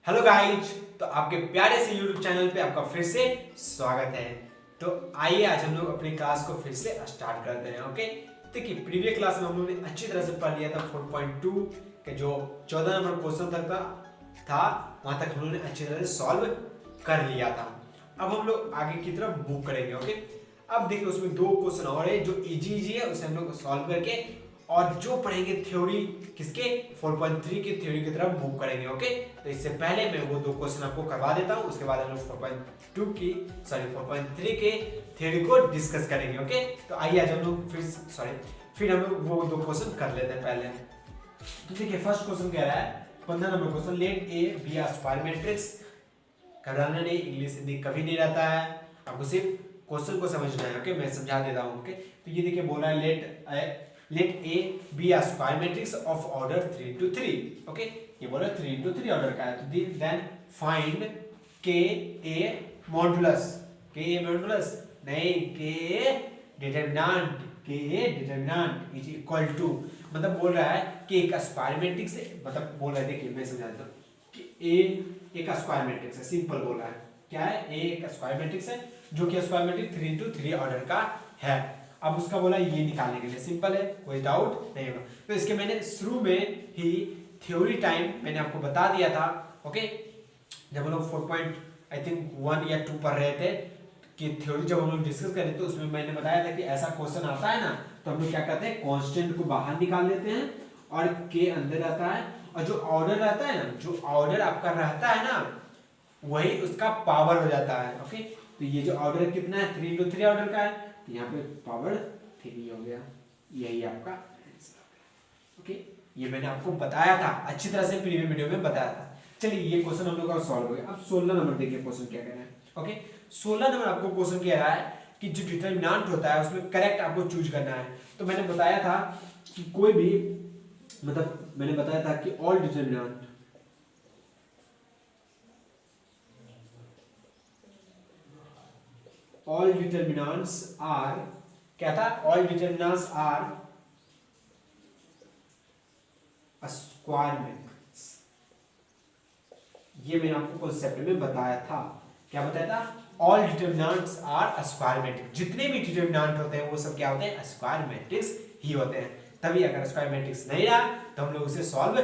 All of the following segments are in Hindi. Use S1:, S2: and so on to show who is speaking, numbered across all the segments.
S1: Hello guys. तो आपके प्यारे से यूट्यूब चैनल पे आपका फिर से स्वागत है। तो आइए आज हम लोग अपनी क्लास को फिर से स्टार्ट करते हैं। ओके, देखिए प्रीवियस क्लास में हम लोग ने अच्छी तरह से पढ़ लिया था 4.2 के जो 14 नंबर क्वेश्चन तक था वहां तक हम लोग ने अच्छी तरह से सॉल्व कर लिया था। अब हम लोग आगे की तरफ मूव करेंगे। ओके, अब देखिए उसमें दो क्वेश्चन और है जो इजी है, उसे हम लोग सॉल्व करके और जो पढ़ेंगे थ्योरी किसके 4.3 की थ्योरी की तरफ मूव करेंगे। ओके, तो इससे पहले मैं वो दो क्वेश्चन आपको करवा देता हूँ, उसके बाद हम लोग 4.3 के थ्योरी को डिस्कस करेंगे। ओके, तो आइए आज हम लोग फिर हम लोग वो दो क्वेश्चन कर लेते हैं पहले। तो देखिए फर्स्ट क्वेश्चन कह रहा है 15 number question, let A be a square matrix. घबराना नहीं, इंग्लिश हिंदी कभी नहीं रहता है, आपको सिर्फ क्वेश्चन को समझना है। ओके, मैं समझा देता हूँ। ओके, तो ये देखिए बोल रहा है let A be a square matrix of order 3 to 3. Okay, ये बोला 3 to 3 ऑर्डर का है। तो then find Ka modulus। Ka modulus नहीं, Ka determinant is equal to, मतलब बोल रहा है कि एक स्क्वायर मैट्रिक्स है, मतलब बोल रहा है, देखिए मैं समझाता हूँ कि A एक स्क्वायर मैट्रिक्स है। सिंपल बोल रहा है क्या है, A एक स्क्वायर मैट्रिक्स है जो कि स्क्वायर मैट्रिक्स 3 to 3 ऑर्डर का है। अब उसका बोला ये निकालने के लिए सिंपल है, कोई डाउट नहीं होगा। तो इसके मैंने शुरू में ही थ्योरी टाइम मैंने आपको बता दिया था। ओके, जब हम लोग 4.1 या 2 पढ़ रहे थे कि थ्योरी जब हम लोग डिस्कस कर रहे थे तो उसमें मैंने बताया था कि ऐसा क्वेश्चन आता है ना तो हम लोग क्या करते हैं, कांस्टेंट को बाहर निकाल देते हैं और के अंदर रहता है, और जो ऑर्डर रहता है ना, जो ऑर्डर आपका रहता है ना वही उसका पावर हो जाता है। ओके, तो ये जो ऑर्डर कितना है 3 to 3 ऑर्डर का है, यहाँ पे पावर 3 हो गया, यही आपका आंसर। ओके, ये मैंने आपको बताया था अच्छी तरह से, प्रीवियस वीडियो में बताया था। चलिए ये क्वेश्चन हम लोग का सॉल्व हो गया। अब 16 नंबर देखिए क्वेश्चन क्या कह रहा है। ओके, 16 नंबर आपको क्वेश्चन कह रहा है कि जो डिटरमिनेंट होता है उसमें करेक्ट आपको चूज करना है। तो मैंने बताया था कि कोई भी, मतलब मैंने बताया था कि all determinant all determinants are, क्या था, all determinants are a square matrix। ये मैंने आपको कॉन्सेप्ट में बताया था। क्या बताया था, all determinants are a square matrix। जितने भी डिटरमिनेंट होते हैं वो सब क्या होते हैं, स्क्वायर मैट्रिक्स ही होते हैं। तभी अगर स्क्वायर मैट्रिक्स नहीं रहा तो हम लोग उसे सॉल्व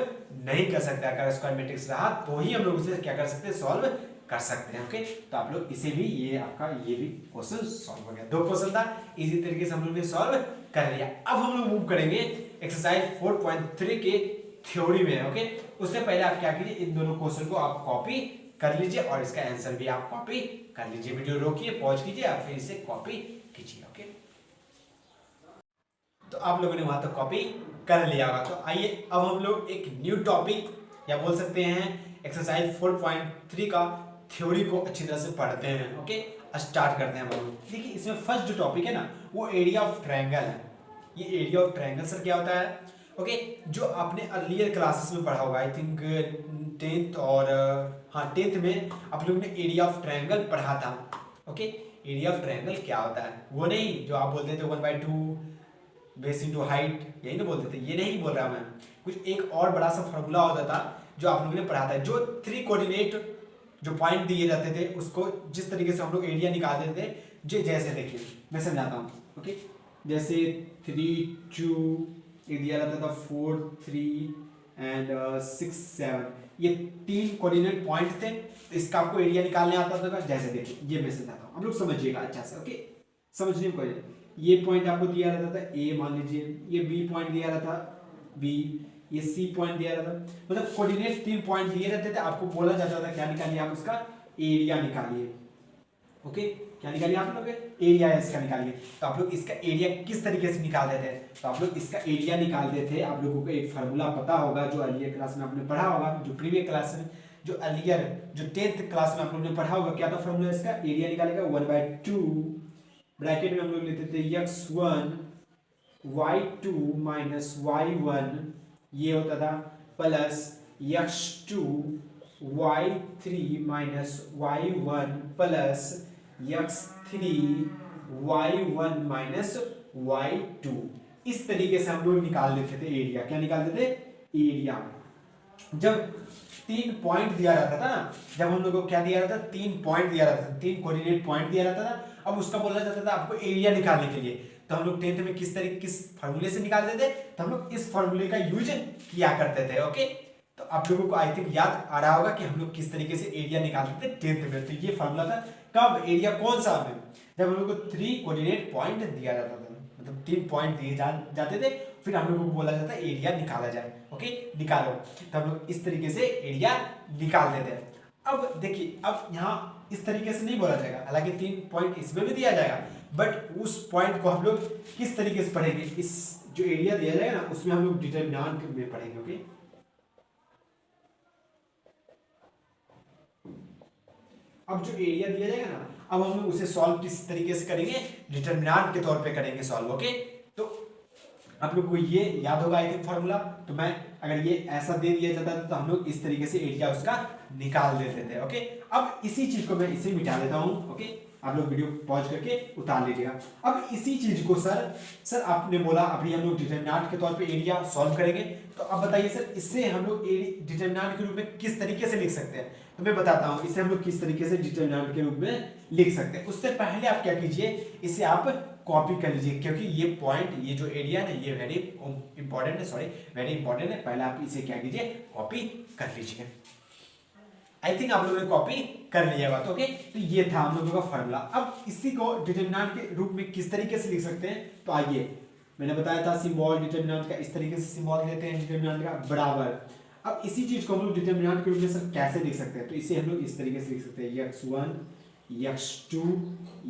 S1: नहीं कर सकते, अगर स्क्वायर मैट्रिक्स रहा तो ही हम लोग उसे क्या कर सकते हैं, सॉल्व कर सकते हैं। ओके, तो आप लोग इसे भी, ये आपका ये भी क्वेश्चन सॉल्व हो गया। दो क्वेश्चन था, इजी तरीके से हम लोग ने सॉल्व कर लिया। अब हम लोग मूव करेंगे एक्सरसाइज 4.3 के थ्योरी में। ओके, उससे पहले आप क्या कीजिए, इन दोनों क्वेश्चन को आप कॉपी कर लीजिए और इसका आंसर भी आप कॉपी कर लीजिए। वीडियो रोकिए, पॉज कीजिए और फिर इसे कॉपी कीजिए। ओके, तो आप लोगों ने वहां तक कॉपी कर लिया होगा। तो आइए अब हम लोग एक न्यू टॉपिक या बोल सकते हैं एक्सरसाइज 4.3 का थ्योरी को अच्छी तरह से पढ़ते हैं। ओके, स्टार्ट करते हैं हम लोग। देखिए इसमें फर्स्ट जो टॉपिक है ना वो एरिया ऑफ ट्रायंगल है। ये एरिया ऑफ ट्रायंगल सर क्या होता है, ओके, जो आपने अर्लियर क्लासेस में पढ़ा होगा, आई थिंक 10th और हाँ 10th में आप लोग ने एरिया ऑफ ट्रायंगल पढ़ा था। ओके, एरिया ऑफ ट्रायंगल क्या होता है, वो नहीं जो आप बोलते थे 1/2 बेस इनटू हाइट, यही ना बोलते थे, ये नहीं बोल रहा मैं, कुछ एक और बड़ा सा फॉर्मूला होता था जो आप लोगों ने पढ़ा था, जो 3 कोऑर्डिनेट जो पॉइंट दिए जाते थे उसको जिस तरीके से हम लोग एरिया निकाल देते थे, जो जैसे देखिए मैं समझाता हूँ। ओके, जैसे 3 2 एक दिया जाता था 4 3 एंड 6 7, ये 3 कोऑर्डिनेट पॉइंट थे, तो इसका आपको एरिया निकालने आता था। जैसे देखिए ये मैं समझाता हूँ, हम लोग समझिएगा अच्छा से। ओके, समझने में कोई, ये पॉइंट आपको दिया रहता था ए मान लीजिए, ये बी पॉइंट दिया रहता बी, ये सी पॉइंट दिया रहता, मतलब कोऑर्डिनेट 3 पॉइंट दिए रहते थे, आपको बोला जाता था क्या निकालिए, आप उसका एरिया निकालिए। ओके, क्या निकालिए आप लोग, एरिया इसका निकालिए। तो आप लोग इसका एरिया किस तरीके से निकालते थे, तो आप लोग इसका एरिया निकालते थे, आप लोगों को एक फार्मूला पता होगा जो अर्लियर क्लास में आपने पढ़ा होगा, जो प्रीवियस क्लास में, जो अर्लियर जो 10th क्लास में आप लोगों ने पढ़ा होगा। क्या था फार्मूला इसका, एरिया निकालेगा 1/2 ब्रैकेट में हम लोग लेते थे x1 y2 माइनस y1, ये होता था plus x2 y3 minus y1 plus x3 y1 minus y2। इस तरीके से हम लोग निकाल देते थे एरिया। क्या निकालते थे, एरिया। जब 3 पॉइंट दिया रहता था ना, जब हम लोग को क्या दिया रहता था, 3 पॉइंट दिया रहता था, 3 कोऑर्डिनेट पॉइंट दिया रहता था। अब उसका बोला जाता था आपको एरिया निकालने के लिए, तो हम लोग 10th में किस फार्मूले से निकालते थे, तो हम लोग इस फार्मूले का यूज किया करते थे। ओके, तो आप लोगों को आई थिंक याद आ रहा होगा कि हम लोग किस तरीके से एरिया निकालते थे 10th में। तो ये फार्मूला था, कब एरिया कौन सा हमें, जब हम लोग को 3 कोऑर्डिनेट पॉइंट दिया जाता था, मतलब 3 पॉइंट दिए जाते थे, फिर हम लोगों को बोला जाता है एरिया निकाला जाए। ओके, निकालो, तो हम लोग इस तरीके से एरिया निकाल देते हैं। अब देखिए, अब यहाँ इस तरीके से नहीं बोला जाएगा, हालांकि 3 पॉइंट इसमें भी दिया जाएगा, बट उस पॉइंट को हम लोग किस तरीके से पढ़ेंगे, इस जो एरिया दिया जाएगा ना उसमें हम लोग डिटरमिनेंट में पढ़ेंगे। ओके, अब जो एरिया दिया जाएगा ना, अब हम लोग उसे सॉल्व किस तरीके से करेंगे, डिटरमिनेंट के तौर पे करेंगे सॉल्व। ओके, तो आप लोग को ये याद होगा आई थिंक फार्मूला। तो मैं अगर ये ऐसा दे दिया जाता था तो हम लोग इस तरीके से एरिया उसका निकाल देते थे। ओके, अब इसी चीज को मैं इसे मिटा देता हूं। ओके, आप लोग वीडियो पॉज करके उतार लीजिएगा। अब इसी चीज को सर आपने बोला अभी हम लोग डिटरमिनेंट के तौर पे एरिया सॉल्व करेंगे, तो अब बताइए सर इससे हम लोग डिटरमिनेंट के रूप में किस तरीके से लिख सकते हैं। तो मैं बताता हूं इसे हम लोग किस तरीके से डिटरमिनेंट के रूप में लिख सकते हैं। उससे पहले आप क्या कीजिए, इसे आप कॉपी कर लीजिए, क्योंकि ये पॉइंट, ये जो एरिया है ये वेरी इंपॉर्टेंट है, वेरी इंपॉर्टेंट है। पहले आप इसे क्या कीजिए, कॉपी कर लीजिए। आई थिंक आप लोगों ने कॉपी कर लिया होगा। तो ओके, तो ये था हम लोगों का फार्मूला। अब इसी को डिटरमिनेंट के रूप में किस तरीके से लिख सकते हैं, तो आइए, मैंने बताया था सिंबल डिटरमिनेंट का इस तरीके से सिंबल लेते हैं डिटरमिनेंट का बराबर। अब इसी चीज को हम लोग डिटरमिनेंट के रूप में सर कैसे लिख सकते हैं, तो इसे हम लोग इस तरीके से लिख सकते हैं, x1 x2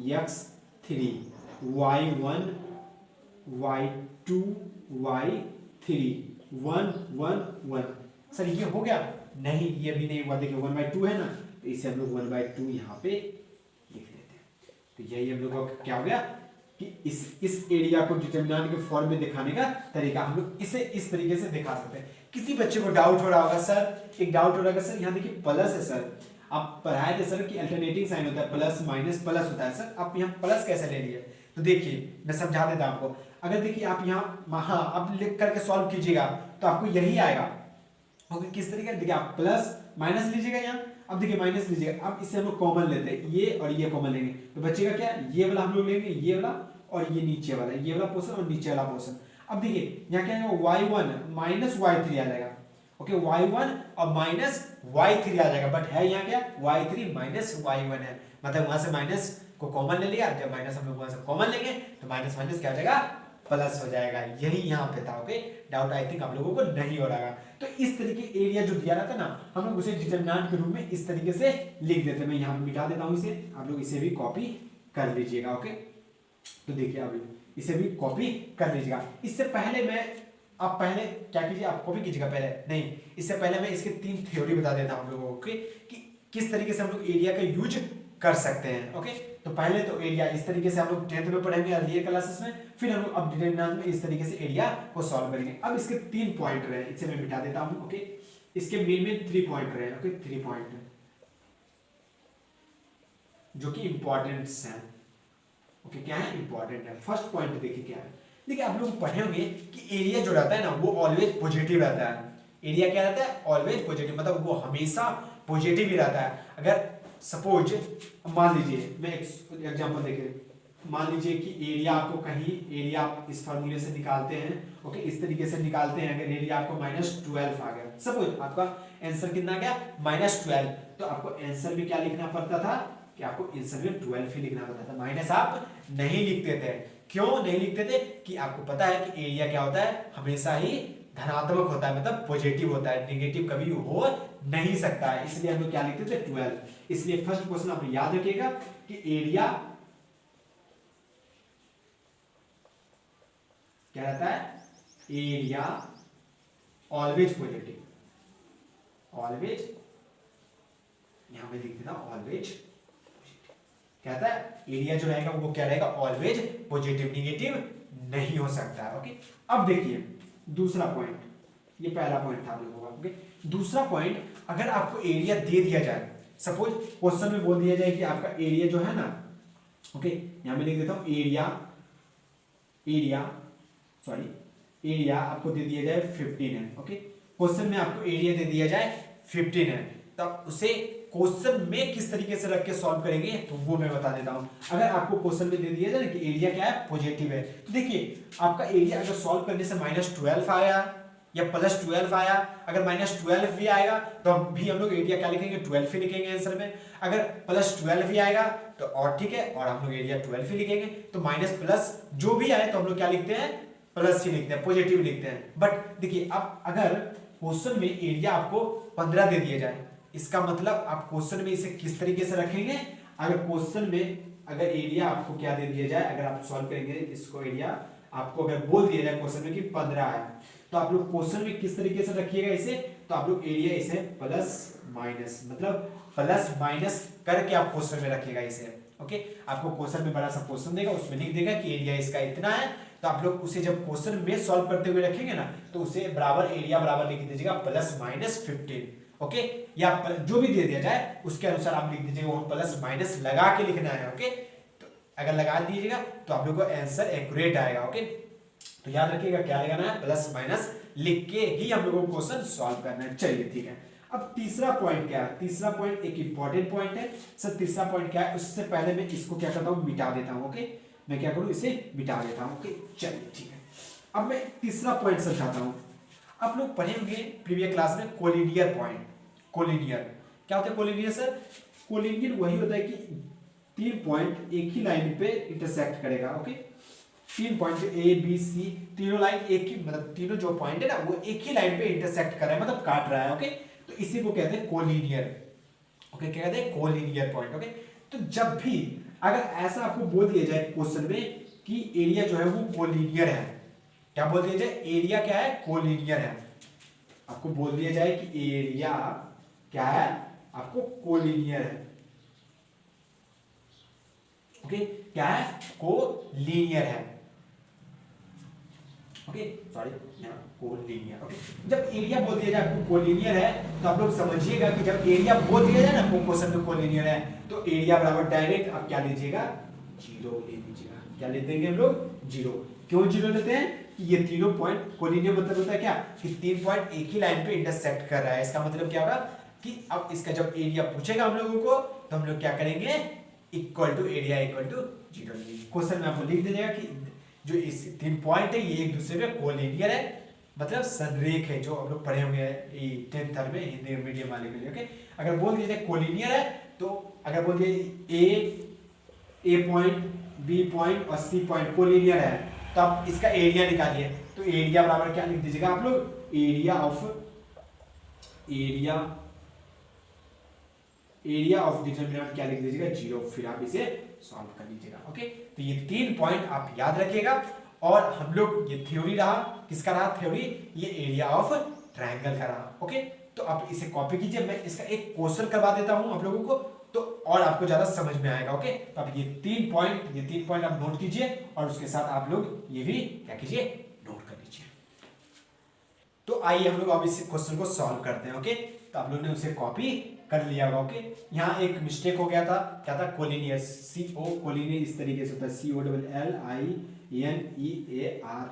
S1: x3 y1 y2 y3 1 1 1। Sir ये हो गया, नहीं ये भी नहीं हुआ, देखिए 1/2 है ना, तो इसे हम लोग 1/2 यहाँ पे लिख देते हैं। तो यही हम लोग का क्या हो गया कि इस एरिया को डिटरमिनेंट के फॉर्म में दिखाने का तरीका, हम लोग इसे इस तरीके से दिखा सकते हैं। किसी बच्चे को डाउट हो रहा होगा, सर एक डाउट हो रहा होगा, सर यहाँ देखिए प्लस है, सर आप पढ़ाए थे सर कि अल्टरनेटिंग साइन होता है, प्लस माइनस प्लस होता है, सर आप यहाँ प्लस कैसे ले लिए। तो देखिए मैं समझा देता हूं आपको, अगर देखिए आप यहाँ हाँ आप लिख करके सॉल्व कीजिएगा तो आपको यही आएगा। ओके, किस तरीके, देखिए आप प्लस माइनस लीजिएगा यहाँ, अब देखिए माइनस लीजिएगा, अब इससे हम लोग कॉमन लेते हैं, ये और ये कॉमन लेंगे तो बचेगा क्या, ये वाला हम लोग लेंगे, ये वाला और ये नीचे वाला, ये वाला पोर्शन और नीचे वाला पोर्शन। अब देखिए यहाँ क्या आएगा, y1 माइनस y3 आ जाएगा। ओके, y1 और माइनस y3 आ जाएगा, बट है यहाँ क्या, y3 माइनस y1 है, मतलब वहां से माइनस को कॉमन ले लिया, जब माइनस हम लोग वहां से कॉमन लेंगे तो माइनस माइनस क्या हो जाएगा, प्लस हो जाएगा। यही यहाँ पे था। ओके, डाउट आई थिंक आप लोगों को नहीं हो रहा। तो इस तरीके एरिया जो दिया रहता है ना, हम लोग उसे डिटरमिनेंट के रूप में इस तरीके से लिख देते हैं। मैं यहाँ पे मिटा देता हूँ इसे, आप लोग इसे भी कॉपी कर लीजिएगा। ओके, तो देखिए अभी इसे भी कॉपी कर लीजिएगा। इससे पहले मैं, आप पहले क्या कीजिए, आप कॉपी कीजिएगा पहले, नहीं इससे पहले मैं इसके 3 थ्योरी बता देता हूँ आप लोगों को कि किस तरीके से हम लोग एरिया का यूज कर सकते हैं। ओके, तो पहले तो एरिया इस तरीके से हम लोग 10th में पढ़ेंगे अर्लियर क्लासेस में, फिर हम लोग अब डिटरमिनेंट में इस तरीके से एरिया को सॉल्व करेंगे। अब इसके 3 पॉइंट रहे, इसे मैं मिटा देता हूं। ओके, इसके मेन में 3 पॉइंट रहे। ओके, 3 पॉइंट जो कि इंपॉर्टेंट्स हैं। ओके, क्या है, इंपॉर्टेंट है। फर्स्ट पॉइंट देखिए क्या है, देखिए आप लोग पढ़े होंगे कि एरिया जो रहता है ना वो ऑलवेज पॉजिटिव रहता है। एरिया क्या रहता है, ऑलवेज पॉजिटिव, मतलब वो हमेशा पॉजिटिव ही रहता है। अगर सपोज मान लीजिए, मैं एक एग्जांपल देखिए, मान लीजिए कि एरिया आपको कहीं, एरिया आप इस फार्मूले से निकालते हैं। ओके, इस तरीके से निकालते हैं, अगर एरिया आपको -12 आ गया, सपोज आपका आंसर कितना गया -12, तो आपको आंसर में क्या लिखना पड़ता था कि आपको आंसर में 12 ही लिखना पड़ता था, माइनस आप नहीं लिखते थे। क्यों नहीं लिखते थे, कि आपको पता है कि एरिया क्या होता है, हमेशा ही धनात्मक होता है, मतलब पॉजिटिव होता है, नेगेटिव कभी हो नहीं सकता है, इसलिए हम लोग क्या लिखते थे 12। इसलिए फर्स्ट क्वेश्चन आप याद रखिएगा कि एरिया क्या रहता है, एरिया ऑलवेज पॉजिटिव, ऑलवेज, यहां पे लिख देता हूं ऑलवेज कहता है, एरिया जो रहेगा वो क्या रहेगा, ऑलवेज पॉजिटिव, नेगेटिव नहीं हो सकता है। ओके, अब देखिए दूसरा पॉइंट, ये पहला पॉइंट था आप लोगों का। ओके, दूसरा पॉइंट, अगर आपको एरिया दे दिया जाए, सपोज क्वेश्चन में बोल दिया जाए कि आपका एरिया जो है ना, ओके यहां मैं लिख देता हूं एरिया आपको दे दिया जाए 15 है। ओके, क्वेश्चन में आपको एरिया दे दिया जाए 15 है। तब उसे क्वेश्चन में किस तरीके से रख के सॉल्व करेंगे तो वो मैं बता देता हूं। अगर आपको क्वेश्चन में दे दिया जाए कि एरिया क्या है, पॉजिटिव है, तो देखिए आपका एरिया अगर सॉल्व करने से -12 आया या +12 आया, अगर -12 भी आएगा तो भी हम लोग एरिया क्या लिखेंगे, 12 ही लिखेंगे आंसर में। अगर +12 भी आएगा तो और ठीक है, और हम लोग एरिया 12 ही लिखेंगे। तो माइनस प्लस जो भी आए तो हम लोग क्या लिखते हैं, प्लस ही लिखते हैं, पॉजिटिव लिखते हैं। बट देखिए अब अगर क्वेश्चन में एरिया आपको 15 दे दिया जाए, इसका मतलब आप क्वेश्चन में इसे किस तरीके से रखेंगे। अगर क्वेश्चन में अगर एरिया आपको क्या दे दिया जाए, अगर आप सॉल्व करेंगे इसको, एरिया आपको अगर बोल दिया जाए क्वेश्चन में कि 15 है, तो आप लोग क्वेश्चन में किस तरीके से रखिएगा इसे, तो आप लोग एरिया इसे प्लस माइनस, मतलब प्लस माइनस करके आप क्वेश्चन में रखिएगा इसे। ओके, आपको क्वेश्चन में बड़ा सा क्वेश्चन देगा, उसमें लिख देगा कि एरिया इसका इतना है, तो आप लोग उसे जब क्वेश्चन में सॉल्व करते हुए रखेंगे ना, तो उसे बराबर एरिया बराबर लिख दीजिएगा +-15। ओके, या जो भी दे दिया जाए उसके अनुसार आप लिख दीजिएगा, वो प्लस माइनस लगा के लिखना है। ओके, तो अगर लगा दीजिएगा तो आप लोग को आंसर एक्यूरेट आएगा। ओके, तो याद रखिएगा क्या लगाना है, प्लस माइनस लिख के ही हम लोगों को क्वेश्चन सॉल्व करना है। चलिए ठीक है, अब तीसरा पॉइंट क्या है, तीसरा पॉइंट एक इंपॉर्टेंट पॉइंट है सर। तीसरा पॉइंट क्या है, उससे पहले मैं इसको क्या करता हूँ, मिटा देता हूँ। ओके, मैं क्या करूँ, इसे मिटा देता हूँ। ओके, चलिए ठीक है, अब मैं तीसरा पॉइंट समझाता हूँ। आप लोग पढ़े होंगे प्रीवियस क्लास में कोलिनियर पॉइंट। कोलिनियर क्या होता है, कोलिनियर सर, कोलिनियर वही होता है कि 3 पॉइंट एक ही लाइन पे इंटरसेक्ट करेगा। Okay, 3 point A B C, तीनों लाइन एक ही, मतलब तीनों जो पॉइंट है ना वो एक ही लाइन पे इंटरसेक्ट कर रहा है, मतलब काट रहा है। ओके, तो इसी को कहते हैं कोलिनियर। ओके, क्या कहते हैं, कोलिनियर पॉइंट। ओके, तो जब भी अगर ऐसा आपको बोल दिया जाए क्वेश्चन में कि एरिया जो है वो कोलिनियर है, क्या बोल दिया जाए, एरिया क्या है, कोलिनियर है। आपको बोल दिया जाए कि एरिया क्या है, आपको कोलिनियर है। ओके, क्या है, कोलिनियर है। Okay, sorry, collinear. ओके, जब एरिया बोल दिया जाए आपको कोलिनियर है, तो आप लोग समझिएगा कि जब एरिया बोल दिया जाए ना क्वेश्चन में कोलिनियर है, तो एरिया बराबर डायरेक्ट आप क्या लीजिएगा, 0 ले लीजिएगा। क्या ले देंगे हम लोग, 0। क्यों 0 लेते हैं, कि ये तीनों पॉइंट, कोलिनियर मतलब होता है क्या, कि 3 पॉइंट एक ही लाइन पे इंटरसेक्ट कर रहा है। इसका मतलब क्या होगा कि अब इसका जब एरिया पूछेगा हम लोगों को, तो हम लोग क्या करेंगे, equal to area equal to 0 लेंगे। क्वेश्चन में आपको लिख दीजिएगा कि जो इस 3 पॉइंट है ये एक दूसरे पे कोलिनियर है, मतलब संरेख है, जो हम लोग पढ़े होंगे 10th में हिंदी मीडियम वाले के लिए। ओके, अगर बोल दिया जाए कोलिनियर है, तो अगर बोल दिया ए पॉइंट, बी पॉइंट और सी पॉइंट कोलिनियर है, तो आप इसका एरिया निकालिए। तो एरिया बराबर क्या लिख दीजिएगा आप लोग, एरिया ऑफ डिटरमिनेंट क्या लिख दीजिएगा, 0। फिर आप इसे सॉल्व कर लीजिएगा। ओके, तो ये 3 पॉइंट आप याद रखिएगा। और हम लोग, ये थ्योरी रहा, किसका रहा थ्योरी, ये एरिया ऑफ ट्रायंगल का रहा। ओके, तो आप इसे कॉपी कीजिए, मैं इसका एक क्वेश्चन करवा देता हूं आप लोगों को, तो और आपको ज्यादा समझ में आएगा। ओके, तो आप ये 3 पॉइंट आप नोट कीजिए, और उसके साथ आप लोग ये भी क्या कीजिए, नोट कर लीजिए। तो आइए हम लोग अब इस क्वेश्चन को सॉल्व करते हैं। ओके, तो आप लोगों ने उसे कॉपी कर लिया होगा। ओके, यहाँ एक मिस्टेक हो गया था, क्या था, कोलिनियर, कोलिनियर इस तरीके से होता है, COLLINEAR,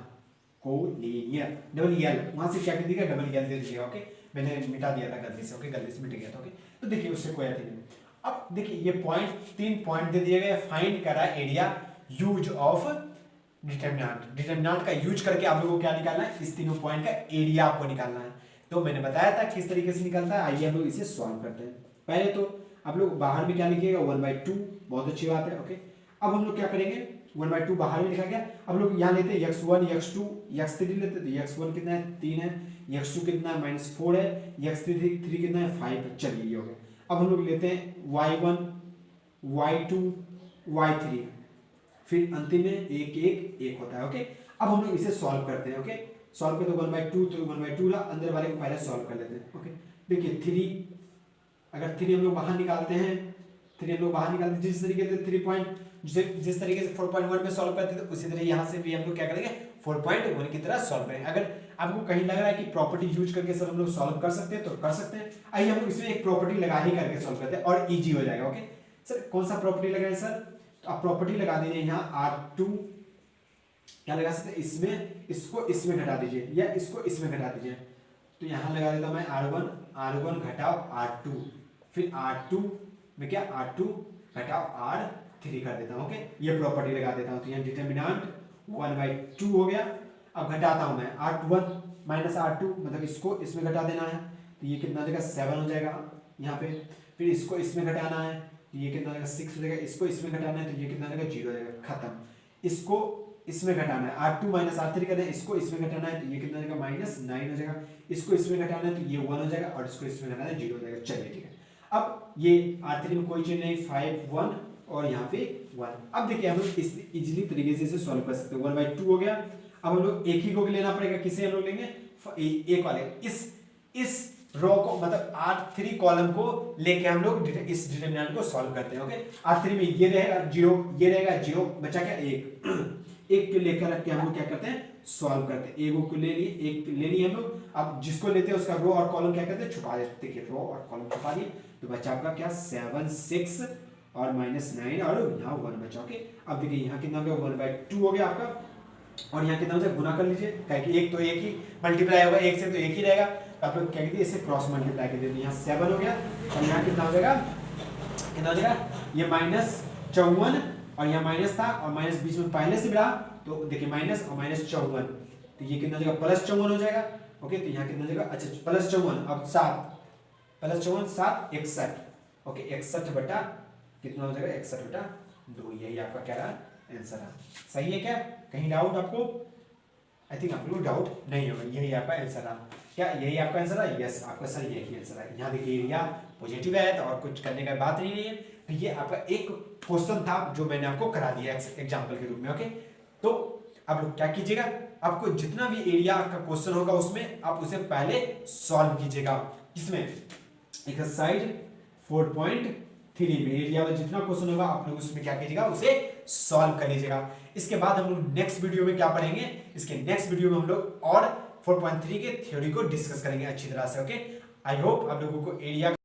S1: कोलिनियर, डबल एल, वहां से क्या कर दिया, डबल एल दे दिया। ओके, मैंने मिटा दिया था गलती से। ओके, गलती से मिट गया था। ओके, तो देखिए उससे कोई नहीं। अब देखिए ये पॉइंट, 3 पॉइंट दे दिए गए, फाइंड करा एरिया यूज ऑफ डिटरमिनेंट का यूज करके आप लोगों को क्या निकालना है, इस तीनों पॉइंट का एरिया आपको निकालना है। तो मैंने बताया था किस तरीके से निकलता है। आइए हम लोग इसे सॉल्व करते हैं। पहले तो आप लोग बाहर में क्या लिखिएगा, 1/2, बहुत अच्छी बात है। ओके, अब हम लोग क्या करेंगे, 1/2 बाहर में लिखा गया। अब लोग यहाँ लेते हैं x1, x2, x3 लेते, तो x1 कितना है, 3 है, x2 कितना है, -4 है, x3 कितना है, 5 है। चलिए ये हो गया। अब हम लोग लेते हैं y1, y2, y3, फिर अंतिम में 1 1 1 होता है। ओके, अब हम लोग इसे सॉल्व करते हैं। ओके, सॉल्व करते 1/2, तो 1/2 ला, अंदर वाले को पहले सॉल्व कर लेते हैं। ओके, देखिए 3, अगर 3 हम लोग बाहर निकालते हैं, 3 हम लोग बाहर निकालते हैं, जिस तरीके से 3 पॉइंट, जिस तरीके से 4.1 में सॉल्व करते थे, उसी तरह यहाँ से भी हम लोग क्या करेंगे, 4.1 की तरह सॉल्व करेंगे। अगर आपको कहीं लग रहा है कि प्रॉपर्टी यूज करके सर हम लोग सॉल्व कर सकते हैं, तो कर सकते हैं। आइए हम लोग इसमें एक प्रॉपर्टी लगा ही करके सॉल्व करते हैं, और ईजी हो जाएगा। ओके सर, कौन सा प्रॉपर्टी लगाए सर, तो आप प्रॉपर्टी लगा दीजिए यहाँ R2, क्या लगा सकते हैं, इसमें, इसको इसमें घटा दीजिए, या इसको इसमें घटा दीजिए। तो यहाँ लगा देता हूँ मैं R1 R1 घटाओ R2, फिर R2 में क्या R2 घटाओ R3 कर देता हूँ। ओके, ये प्रॉपर्टी लगा देता हूँ। तो यहाँ डिटर्मिनेंट 1/2 हो गया। अब घटाता हूँ मैं R1 माइनस R2, मतलब इसको इसमें घटा देना है, तो ये कितना हो जाएगा 7 हो जाएगा यहाँ पे। फिर इसको इसमें घटाना है, तो ये कितना हो जाएगा 6 हो जाएगा। इसको इसमें घटाना है, तो ये कितना हो जाएगा 0 हो जाएगा, खत्म। इसको इसमें घटाना है, R2 माइनस R3 करना है, इसको इसमें घटाना है, तो ये कितना हो जाएगा -9 हो जाएगा। इसको इसमें घटाना है, तो ये 1 हो जाएगा, और इसको इसमें घटाना है 0 हो जाएगा। चलिए ठीक है। अब ये R3 में कोई चीज नहीं, 5 1 और यहाँ पे 1। अब देखिए हम लोग इस इजीली तरीके से इसे सॉल्व कर सकते हैं। 1/2 हो गया। अब हम लोग एक ही को लेना पड़ेगा, किसे हम लोग लेंगे, एक वाले, इस रो को, मतलब R3 कॉलम को लेके हम लोग इस डिटरमिनेंट को सॉल्व करते हैं। ओके, R3 में ये रहेगा 0, ये रहेगा 0, बचा क्या 1 एक को लेकर रख के हम लोग क्या करते हैं, सॉल्व करते हैं। एक को ले लिए, एक ले लिए हम लोग। अब जिसको लेते हैं उसका रो और कॉलम क्या करते हैं, छुपा देते हैं। रो और कॉलम छुपा दिए, तो बचा आपका क्या 7 6 और -9 और यहाँ 1 बचा। ओके, अब देखिए यहाँ कितना हो गया 1/2 हो गया आपका, और यहाँ कितना हो जाए गुना कर लीजिए, क्योंकि एक तो एक ही मल्टीप्लाई होगा, एक से तो एक ही रहेगा। तो आप लोग क्या कहते हैं, इसे क्रॉस मल्टीप्लाई कर देते हैं। यहाँ 7 हो गया, और यहाँ कितना हो जाएगा, कितना हो जाएगा, ये -54, और यहाँ माइनस था और माइनस बीच में पहले से रहा, तो देखिए माइनस और -54, तो ये कितना हो जाएगा +54 हो जाएगा। ओके, तो यहाँ कितना हो जाएगा, अच्छा +54, अब 7 +54 7 61। ओके, 61 बटा कितना हो जाएगा, 61/2। यही आपका क्या रहा, आंसर है। सही है क्या, कहीं डाउट आपको? आई थिंक आप लोग डाउट नहीं होगा, यही आपका आंसर है। क्या यही आपका आंसर है? यस, आपका सर यही आंसर है। यहाँ देखिए एरिया पॉजिटिव है, तो और कुछ करने का बात नहीं है। तो ये आपका एक क्वेश्चन था जो मैंने आपको करा दिया एग्जाम्पल के रूप में। ओके, तो आप लोग क्या कीजिएगा, आपको जितना भी एरिया का क्वेश्चन होगा उसमें आप उसे पहले सॉल्व कीजिएगा। इसमें एक्सरसाइज 4.3 में एरिया में जितना क्वेश्चन होगा आप लोग उसमें क्या कीजिएगा, उसे सॉल्व कर लीजिएगा। इसके बाद हम लोग नेक्स्ट वीडियो में क्या पढ़ेंगे, इसके नेक्स्ट वीडियो में हम लोग और 4.3 के थ्योरी को डिस्कस करेंगे अच्छी तरह से। ओके, आई होप आप लोगों को एरिया